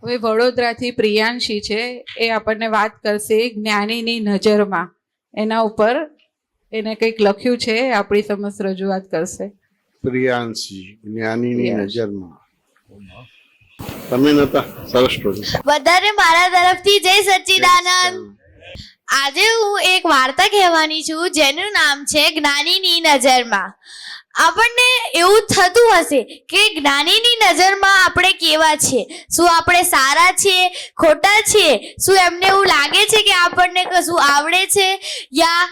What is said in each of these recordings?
હવે વડોદરાથી પ્રિયાંશી છે, એ આપણને વાત કરશે જ્ઞાનીની નજરમાં. એના ઉપર એને કંઈક લખ્યું છે, આપણી સમક્ષ રજૂઆત કરશે. પ્રિયાંશી, જ્ઞાનીની નજરમાં. તમે નતા? સરસ સ્ટોરી. બધાને મારા તરફથી જય સચ્ચિદાનંદ. આજે હું એક વાર્તા કહેવાની છું જેનું નામ છે જ્ઞાનીની નજરમાં. આપણને એવું થતું હશે કે જ્ઞાનીની નજરમાં આપણે કેવા છીએ, શું આપણે સારા છીએ, ખોટા છીએ, શું એમને એવું લાગે છે કે આપણને કશું આવડે છે યા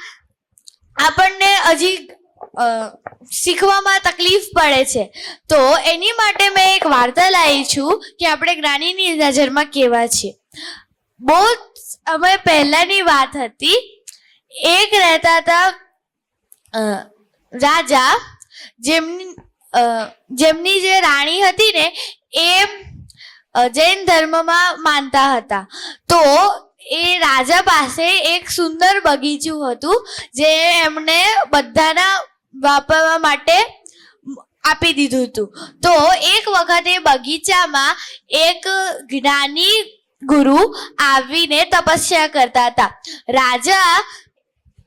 આપણને હજી શીખવામાં તકલીફ પડે છે. તો એની માટે મેં એક વાર્તા લાવી છું કે આપણે જ્ઞાનીની નજરમાં કેવા છીએ. બહુ સમય પહેલાની વાત હતી. એક રહેતા હતા રાજા, જેમની જે રાણી હતી ને એ જૈન ધર્મમાં માનતા હતા. તો એ રાજા પાસે એક સુંદર બગીચું હતું જે એમણે બધાના વાપરવા માટે આપી દીધું હતું. તો એક વખત એ બગીચામાં એક જ્ઞાની ગુરુ આવીને તપસ્યા કરતા હતા.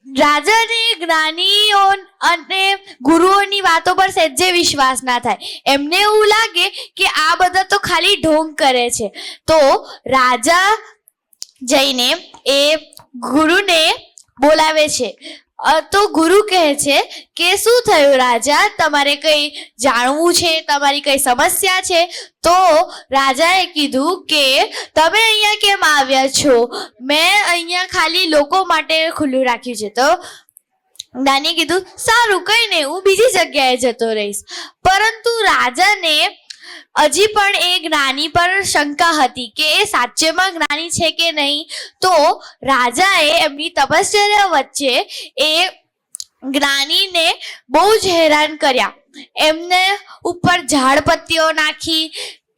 રાજાને જ્ઞાનીઓ અને ગુરુઓની વાતો પર સહેજે વિશ્વાસ ના થાય. એમને એવું લાગે કે આ બધા તો ખાલી ઢોંગ કરે છે. તો રાજા જઈને એ ગુરુને બોલાવે છે. તો ગુરુ કહે છે કે શું થયું રાજા, તમારે કંઈ જાણવું છે, તમારી કઈ સમસ્યા છે? તો રાજાએ કીધું કે તમે અહીંયા કેમ આવ્યા છો? મેં અહીંયા ખાલી લોકો માટે ખુલ્લું રાખ્યું છે. તો જ્ઞાનીએ કીધું સારું, કઈ નહીં, હું બીજી જગ્યાએ જતો રહીશ. પરંતુ રાજાને હજી પણ એ જ્ઞાની પર શંકા હતી કે એ સાચેમાં જ્ઞાની છે કે નહીં. તો રાજાએ એમની તપશ્ચર્યા વચ્ચે એ જ્ઞાનીને બહુ જ હેરાન કર્યા. એમને ઉપર ઝાડપત્તીઓ નાખી,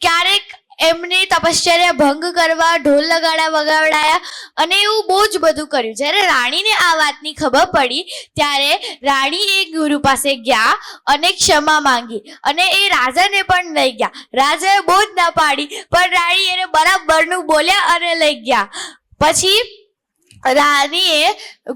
ક્યારેક એમની તપશ્ચર્યા ભંગ કરવા ઢોલ વગાડાયા અને એવું બહુ જ બધું કર્યું. જ્યારે રાણીને આ વાતની ખબર પડી ત્યારે રાણી એ ગુરુ પાસે ગયા અને ક્ષમા માંગી અને એ રાજાને પણ લઈ ગયા. રાજાએ બહુ જ ના પાડી, પણ રાણી એને બરાબરનું બોલ્યા અને લઈ ગયા. પછી રાણીએ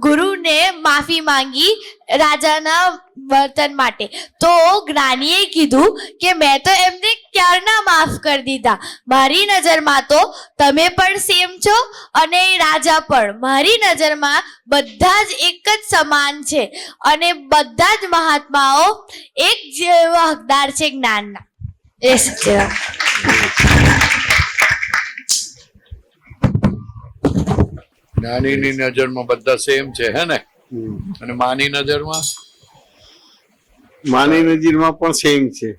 ગુરુને માફી માંગી રાજાના વર્તન માટે. તો જ્ઞાનીએ કીધું કે મેં તો એમને ક્યારના માફ કરી દીધા. મારી નજરમાં તો તમે પણ સેમ છો અને રાજા પણ. મારી નજરમાં બધા જ એક જ સમાન છે અને બધા જ મહાત્માઓ એક જેવા હકદાર છે જ્ઞાનના. એ સચ્ચિદાનંદ. જ્ઞાનીની નજરમાં બધા સેમ છે, હે ને? અને માની નજરમાં માની નજરમાં પણ સેમ છે.